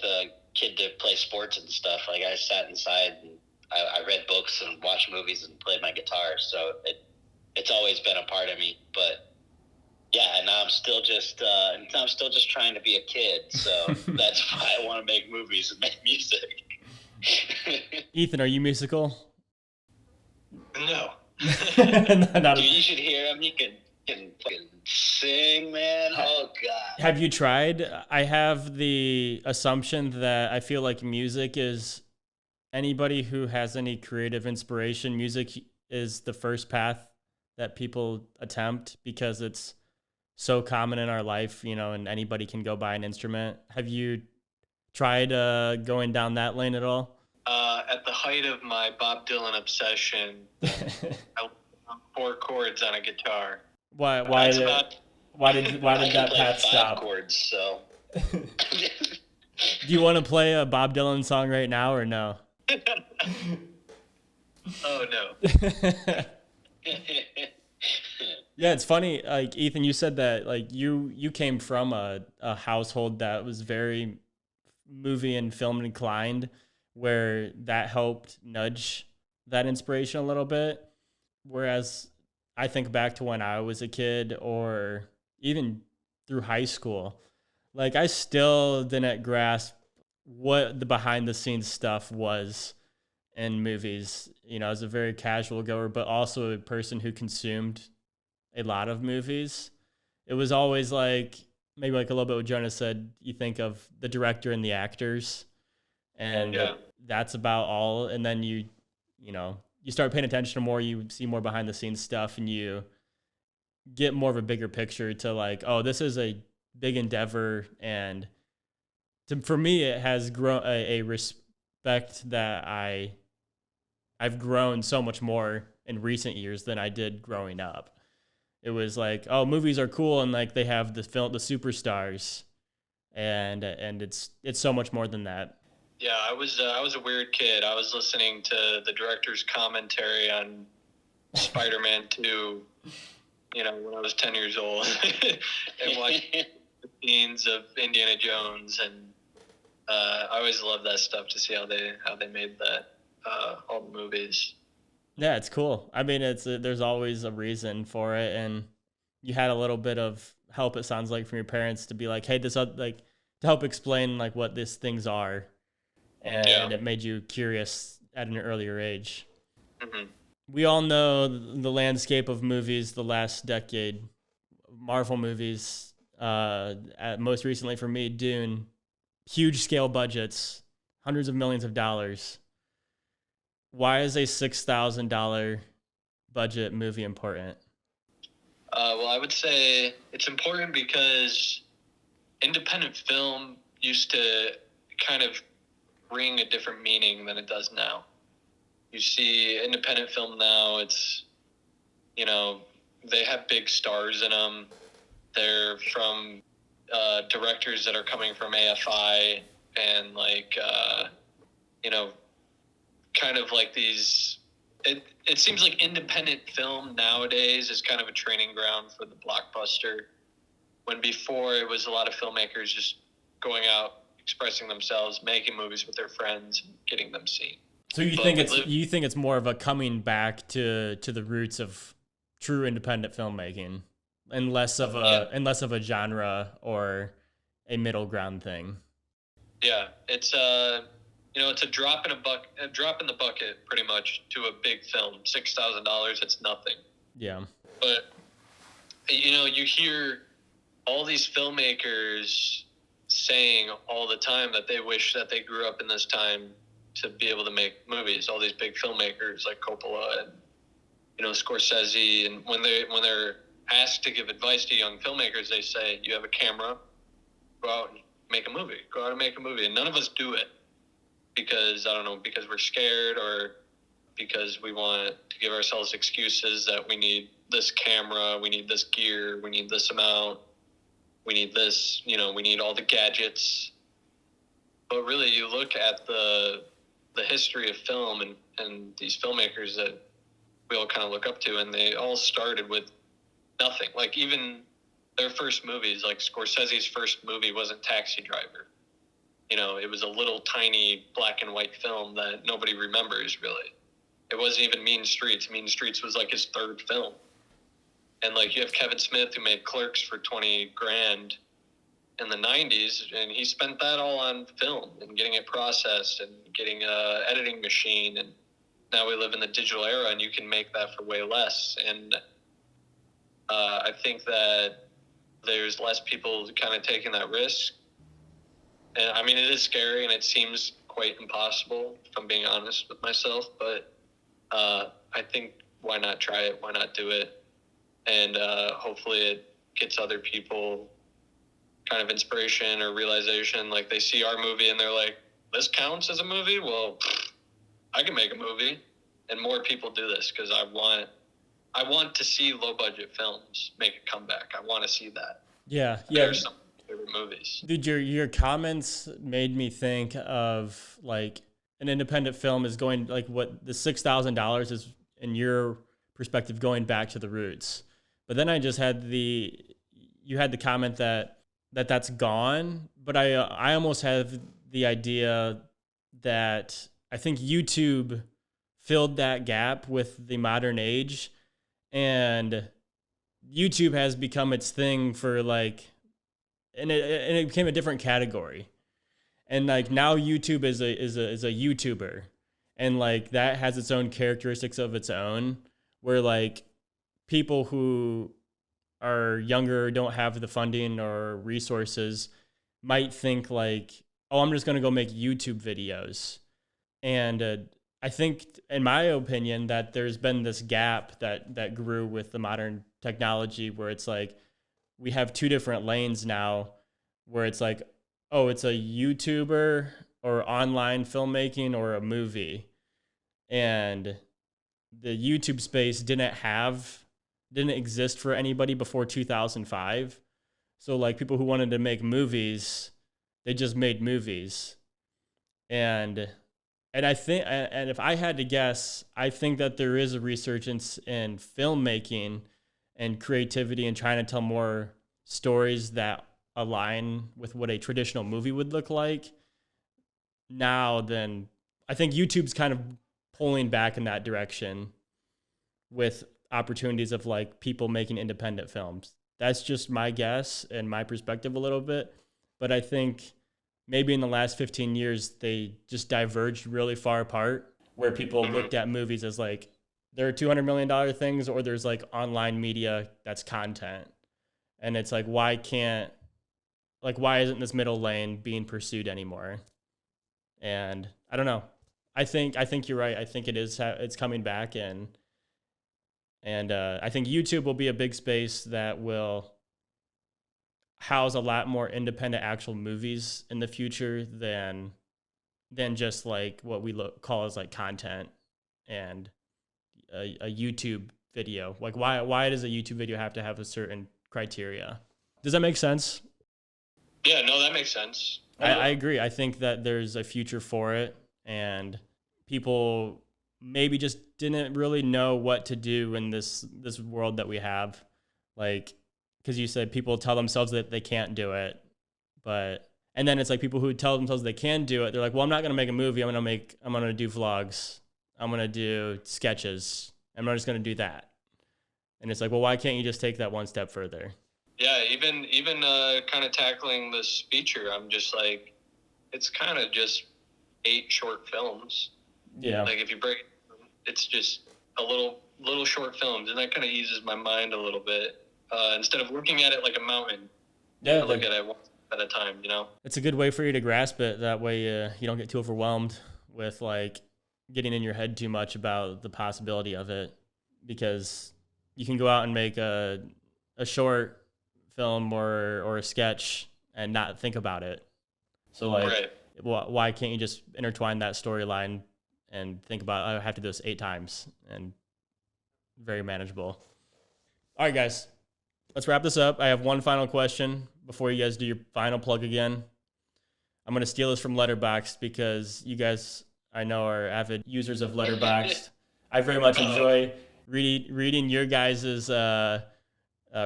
the kid to play sports and stuff. Like I sat inside and I read books and watched movies and played my guitar. So it's always been a part of me. But yeah, and now I'm still just trying to be a kid. So that's why I want to make movies and make music. Ethan, are you musical? No. Dude, you should hear him. He can fucking sing, man. Oh God. Have you tried? I have the assumption that I feel like music is anybody who has any creative inspiration. Music is the first path that people attempt because it's so common in our life, and anybody can go buy an instrument. Have you tried going down that lane at all? At the height of my Bob Dylan obsession, I learned 4 chords on a guitar. Why did that path stop? Chords, so. Do you want to play a Bob Dylan song right now or no? Oh no. Yeah, it's funny. Like Ethan, you said that like you came from a household that was very movie and film inclined, where that helped nudge that inspiration a little bit. Whereas I think back to when I was a kid or even through high school, like I still didn't grasp what the behind the scenes stuff was in movies. As a very casual goer, but also a person who consumed a lot of movies. It was always like, maybe like a little bit what Jonah said, you think of the director and the actors, and that's about all. And then you start paying attention to more, you see more behind the scenes stuff, and you get more of a bigger picture to like, oh, this is a big endeavor. And for me, it has grown a respect that I've grown so much more in recent years than I did growing up. It was like, oh, movies are cool, and like they have the superstars, and it's so much more than that. Yeah, I was a weird kid. I was listening to the director's commentary on Spider-Man 2, when I was 10 years old, and watching the scenes of Indiana Jones, and I always loved that stuff to see how they made that all the movies. Yeah, it's cool. I mean, there's always a reason for it, and you had a little bit of help, it sounds like, from your parents to be like, hey, this like to help explain like what these things are, and it made you curious at an earlier age. Mm-hmm. We all know the landscape of movies the last decade. Marvel movies, most recently for me, Dune, huge scale budgets, hundreds of millions of dollars. Why is a $6,000 budget movie important? Well, I would say it's important because independent film used to kind of ring a different meaning than it does now. You see independent film now, it's, they have big stars in them. They're from directors that are coming from AFI and like, kind of like these, it seems like independent film nowadays is kind of a training ground for the blockbuster, when before it was a lot of filmmakers just going out, expressing themselves, making movies with their friends, getting them seen. So you think it's more of a coming back to the roots of true independent filmmaking, and less of a genre or a middle ground thing. Yeah, it's it's a drop in the bucket, pretty much, to a big film. $6,000, it's nothing. Yeah. But you hear all these filmmakers saying all the time that they wish that they grew up in this time to be able to make movies. All these big filmmakers like Coppola and Scorsese, and when they're asked to give advice to young filmmakers, they say, you have a camera, go out and make a movie. Go out and make a movie. And none of us do it because we're scared, or because we want to give ourselves excuses that we need this camera, we need this gear, we need this amount, we need this, we need all the gadgets. But really, you look at the history of film and these filmmakers that we all kind of look up to, and they all started with nothing. Like even their first movies, like Scorsese's first movie wasn't Taxi Driver. You know, it was a little tiny black and white film that nobody remembers really. It wasn't even Mean Streets. Mean Streets was like his third film. And like you have Kevin Smith who made Clerks for 20 grand in the 90s, and he spent that all on film and getting it processed and getting a editing machine. And now we live in the digital era and you can make that for way less. And I think that there's less people kind of taking that risk. And I mean, it is scary and it seems quite impossible, if I'm being honest with myself, but I think why not try it? Why not do it? And hopefully it gets other people kind of inspiration or realization. Like they see our movie and they're like, this counts as a movie? Well, I can make a movie. And more people do this because I want to see low budget films make a comeback. I want to see that. Yeah. There's some favorite movies. Dude, your comments made me think of like an independent film is going like what the $6,000 is in your perspective going back to the roots. But then I just had you had the comment that's gone, but I almost have the idea that I think YouTube filled that gap with the modern age, and YouTube has become its thing for like, and it became a different category, and like now YouTube is a YouTuber, and like that has its own characteristics of its own, where like people who are younger, don't have the funding or resources, might think like, oh, I'm just going to go make YouTube videos. And I think, in my opinion, that there's been this gap that grew with the modern technology where it's like, we have two different lanes now where it's like, oh, it's a YouTuber or online filmmaking or a movie. And the YouTube space didn't exist for anybody before 2005. So like people who wanted to make movies, they just made movies. And I think, and if I had to guess, I think that there is a resurgence in filmmaking and creativity and trying to tell more stories that align with what a traditional movie would look like now. Then I think YouTube's kind of pulling back in that direction with opportunities of like people making independent films. That's just my guess and my perspective a little bit. But I think maybe in the last 15 years, they just diverged really far apart where people looked at movies as like, there are $200 million things, or there's like online media that's content. And it's like, why isn't this middle lane being pursued anymore? And I don't know. I think you're right. I think it's coming back, and I think YouTube will be a big space that will house a lot more independent actual movies in the future than just like what we call as like content and a YouTube video. Like why does a YouTube video have to have a certain criteria? Does that make sense? Yeah, no, that makes sense. I agree. I think that there's a future for it, and people maybe just didn't really know what to do in this world that we have. Like, because you said people tell themselves that they can't do it, and then it's like people who tell themselves they can do it, they're like, well, I'm not going to make a movie. I'm going to do vlogs. I'm going to do sketches. I'm not just going to do that. And it's like, well, why can't you just take that one step further? Yeah, even kind of tackling this feature, I'm just like, it's kind of just 8 short films. Yeah. Like if you break it, it's just a little short films, and that kind of eases my mind a little bit. Instead of looking at it like a mountain, yeah, I look at it one at a time, you know? It's a good way for you to grasp it. That way you don't get too overwhelmed with like getting in your head too much about the possibility of it, because you can go out and make a short film or a sketch and not think about it. So like, right. Why can't you just intertwine that storyline and think about, I have to do this 8 times, and very manageable. All right, guys, let's wrap this up. I have one final question before you guys do your final plug again. I'm going to steal this from Letterboxd because you guys, I know, are avid users of Letterboxd. I very much enjoy reading your guys'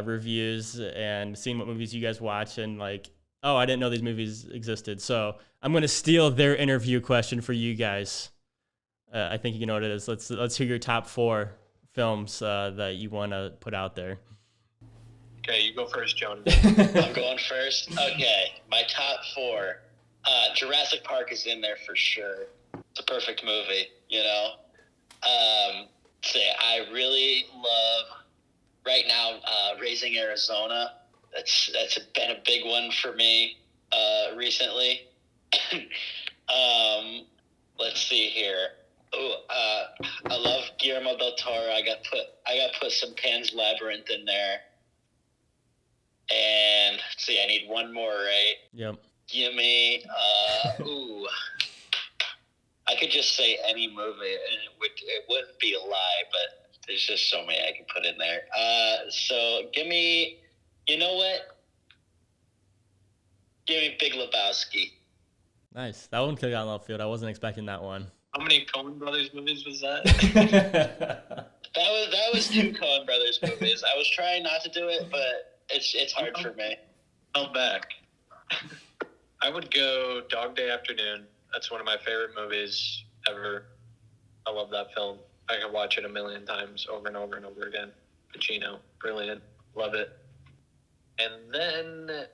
reviews and seeing what movies you guys watch, and like, oh, I didn't know these movies existed. So I'm gonna steal their interview question for you guys. I think you know what it is. Let's hear your top 4 films that you want to put out there. Okay, you go first, Jonah. I'm going first. Okay, my top 4. Jurassic Park is in there for sure. It's a perfect movie, you know. I really love right now Raising Arizona. That's been a big one for me recently. Let's see here. I love Guillermo del Toro. I got put some Pan's Labyrinth in there. And let's see, I need one more, right? Yep. Give me I could just say any movie and it wouldn't be a lie, but there's just so many I can put in there. So give me, you know what? Give me Big Lebowski. Nice. That one could have gone left field. I wasn't expecting that one. How many Coen Brothers movies was that? That was 2 Coen Brothers movies. I was trying not to do it, but it's hard for me. Held back. I would go Dog Day Afternoon. That's one of my favorite movies ever. I love that film. I can watch it a million times over and over and over again. Pacino, brilliant. Love it. And then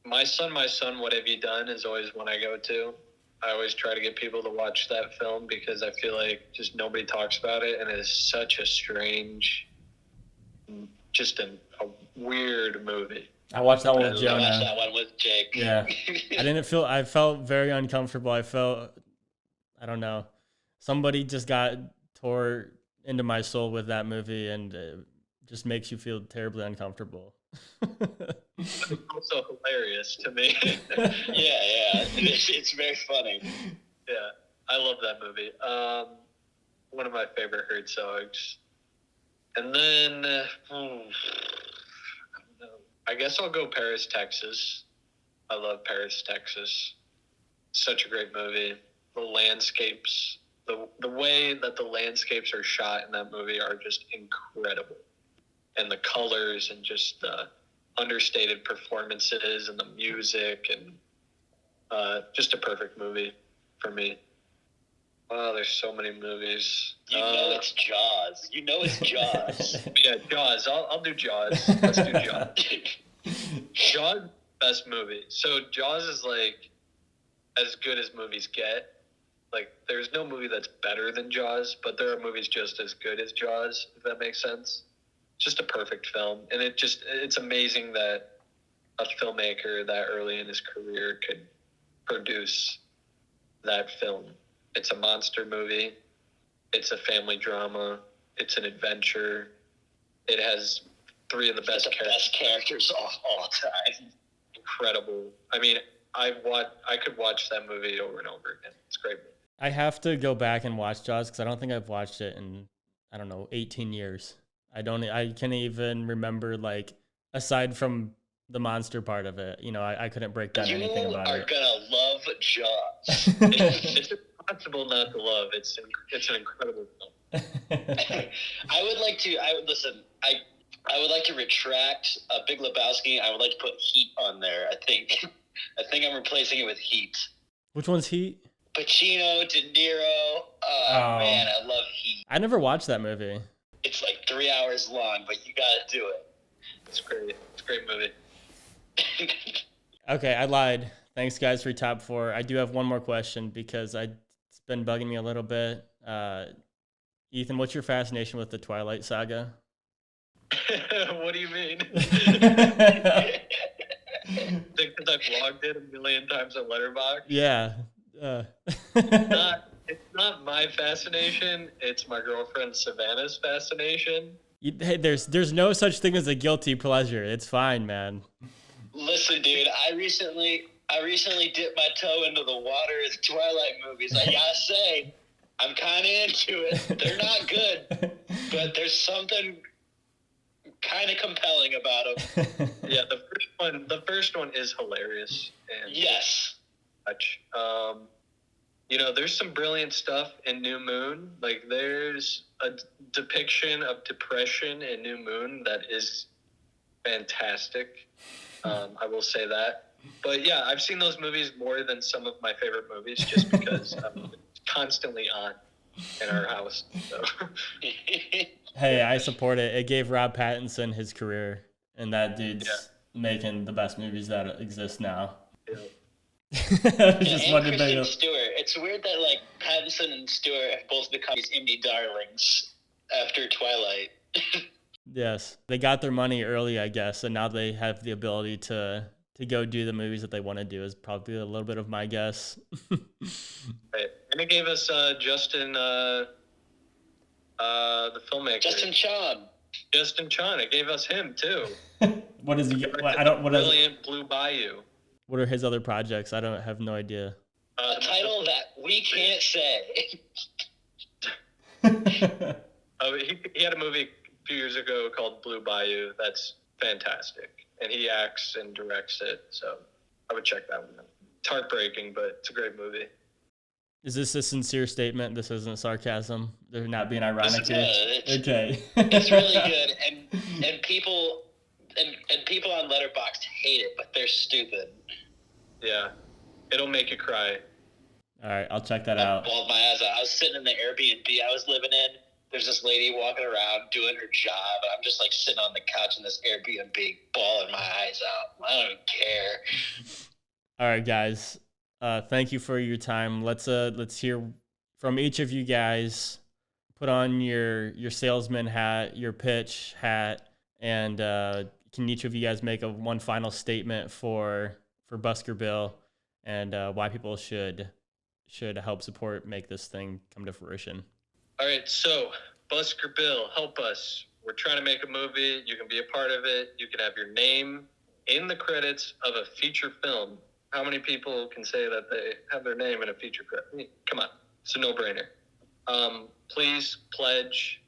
My Son, What Have You Done is always one I go to. I always try to get people to watch that film because I feel like just nobody talks about it, and it is such a strange, just a weird movie. I watched that one with Jonah. I watched that one with Jake. Yeah. I felt very uncomfortable. I don't know. Somebody just tore into my soul with that movie, and it just makes you feel terribly uncomfortable. It's also hilarious to me. Yeah. It's very funny. Yeah, I love that movie. One of my favorite Herzogs. And then, I guess I'll go Paris, Texas. I love Paris, Texas. Such a great movie. The landscapes, the way that the landscapes are shot in that movie are just incredible. And the colors and just the understated performances and the music and just a perfect movie for me. Wow, there's so many movies. You know it's Jaws. Yeah, Jaws. I'll do Jaws. Let's do Jaws. Jaws, best movie. So Jaws is like as good as movies get. Like there's no movie that's better than Jaws, but there are movies just as good as Jaws, if that makes sense. Just a perfect film. And it's amazing that a filmmaker that early in his career could produce that film. It's a monster movie. It's a family drama. It's an adventure. It has 3 of the best characters of all time. Incredible. I mean, I could watch that movie over and over again. It's a great movie. I have to go back and watch Jaws because I don't think I've watched it in, 18 years. I can't even remember, like, aside from the monster part of it, I couldn't break down anything about it. You are gonna love Jaws. It's impossible not to love. It's an incredible film. I would like to retract Big Lebowski. I would like to put Heat on there. I think I'm replacing it with Heat. Which one's Heat? Pacino, De Niro. Oh man, I love Heat. I never watched that movie. It's like 3 hours long, but you gotta do it. It's great. It's a great movie. Okay, I lied. Thanks, guys, for your top 4. I do have one more question because it's been bugging me a little bit. Ethan, what's your fascination with the Twilight Saga? What do you mean? Because I've vlogged it a million times on Letterboxd? Yeah. It's not my fascination. It's my girlfriend Savannah's fascination. Hey, there's no such thing as a guilty pleasure. It's fine, man. Listen, dude, I recently dipped my toe into the water of the Twilight movies. I gotta say, I'm kind of into it. They're not good, but there's something kind of compelling about them. Yeah, the first one is hilarious. And yes. There's some brilliant stuff in New Moon. Like there's a depiction of depression in New Moon that is fantastic. I will say that. But yeah, I've seen those movies more than some of my favorite movies just because I'm constantly on in our house. So. Hey, I support it. It gave Rob Pattinson his career, and that dude's making the best movies that exist now. Yeah. And Kristen Stewart. It's weird that like Pattinson and Stewart have both become these indie darlings after Twilight. Yes, they got their money early, I guess, and now they have the ability to go do the movies that they want to do. Is probably a little bit of my guess. Right. And it gave us Justin, the filmmaker. Justin Chon. It gave us him too. What is he? Brilliant Blue Bayou. What are his other projects? I don't have no idea. A title that we can't say. He had a movie a few years ago called Blue Bayou. That's fantastic. And he acts and directs it. So I would check that one out. It's heartbreaking, but it's a great movie. Is this a sincere statement? This isn't sarcasm? They're not being ironic here? Okay. It's really good. And people on Letterboxd hate it, but they're stupid. Yeah. It'll make you cry. All right, I'll check that out. I bawled my eyes out. I was sitting in the Airbnb I was living in. There's this lady walking around doing her job, and I'm just like sitting on the couch in this Airbnb, bawling my eyes out. I don't even care. All right, guys. Thank you for your time. Let's hear from each of you guys. Put on your salesman hat, your pitch hat, and can each of you guys make one final statement for Busker Bill and why people should help support, make this thing come to fruition? All right, so Busker Bill, help us. We're trying to make a movie. You can be a part of it. You can have your name in the credits of a feature film. How many people can say that they have their name in a feature credit? Come on, it's a no-brainer. Please pledge.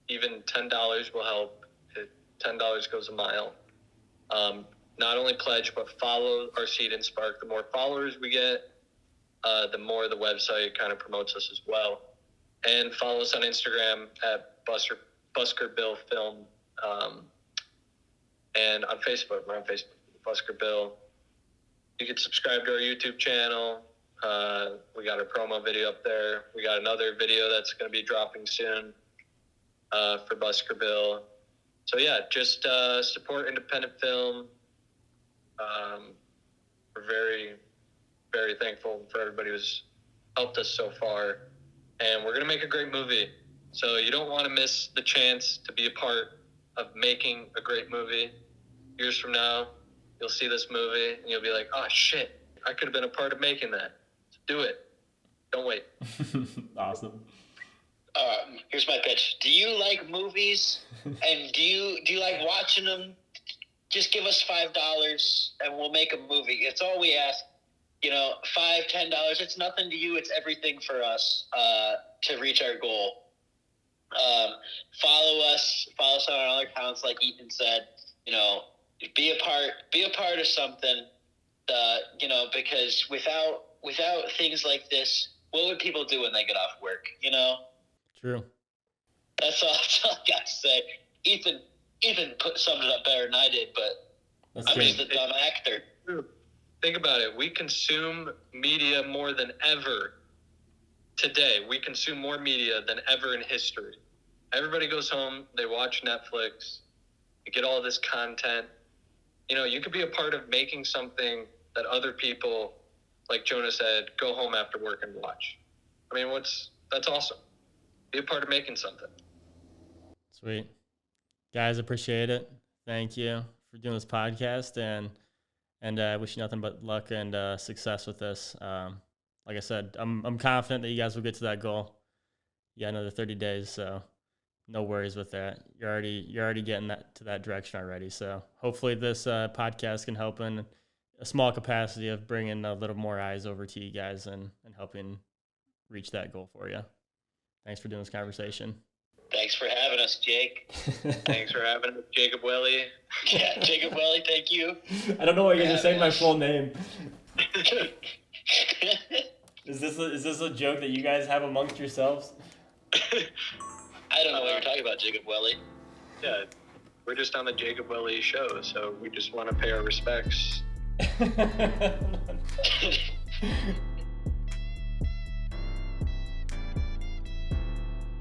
Even $10 will help. $10 goes a mile. Not only pledge, but follow our Seed and Spark. The more followers we get, the more the website kind of promotes us as well. And follow us on Instagram at Busker Bill Film. And on Facebook, we're on Facebook, Busker Bill. You can subscribe to our YouTube channel. We got a promo video up there. We got another video that's going to be dropping soon for Busker Bill. So yeah, just support independent film. We're very, very thankful for everybody who's helped us so far. And we're going to make a great movie. So you don't want to miss the chance to be a part of making a great movie. Years from now, you'll see this movie and you'll be like, oh shit, I could have been a part of making that. So do it. Don't wait. Awesome. Here's my pitch. Do you like movies? And do you like watching them? Just give us $5 and we'll make a movie. It's all we ask. $5, $10, it's nothing to you. It's everything for us to reach our goal. Follow us on our other accounts, like Ethan said. Be a part of something. Because without things like this, what would people do when they get off work? True. That's all I got to say. Ethan summed it up better than I did, but I'm just a dumb actor. Think about it. We consume media more than ever today. We consume more media than ever in history. Everybody goes home, they watch Netflix, you get all this content. You could be a part of making something that other people, like Jonah said, go home after work and watch. I mean, that's awesome. Be a part of making something. Sweet. Guys, appreciate it. Thank you for doing this podcast, and I wish you nothing but luck and success with this. Like I said, I'm confident that you guys will get to that goal. You got another 30 days, so no worries with that. You're already getting to that direction already. So hopefully this podcast can help in a small capacity of bringing a little more eyes over to you guys and helping reach that goal for you. Thanks for doing this conversation. Thanks for having us, Jake. Thanks for having us, Jacob Welly. Yeah, Jacob Welly, thank you. I don't know why you're just saying my full name. Is this a joke that you guys have amongst yourselves? I don't know what you're talking about, Jacob Welly. Yeah, we're just on the Jacob Welly show, so we just want to pay our respects.